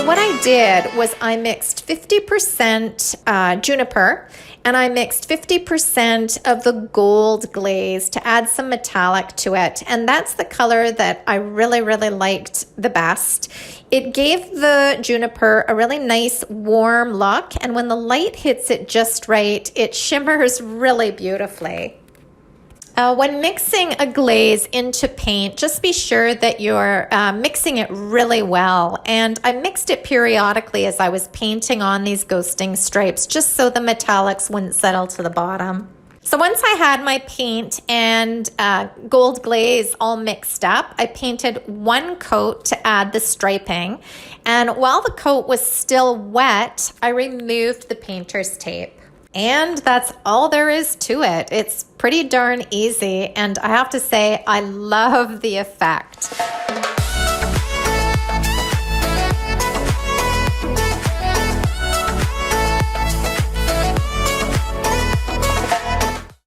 what I did was I mixed 50% juniper and I mixed 50% of the gold glaze to add some metallic to it. And that's the color that I really, really liked the best. It gave the juniper a really nice warm look, and when the light hits it just right, it shimmers really beautifully. When mixing a glaze into paint, just be sure that you're mixing it really well. And I mixed it periodically as I was painting on these ghosting stripes, just so the metallics wouldn't settle to the bottom. So once I had my paint and gold glaze all mixed up, I painted one coat to add the striping. And while the coat was still wet, I removed the painter's tape. And that's all there is to it. It's pretty darn easy, and I have to say, I love the effect.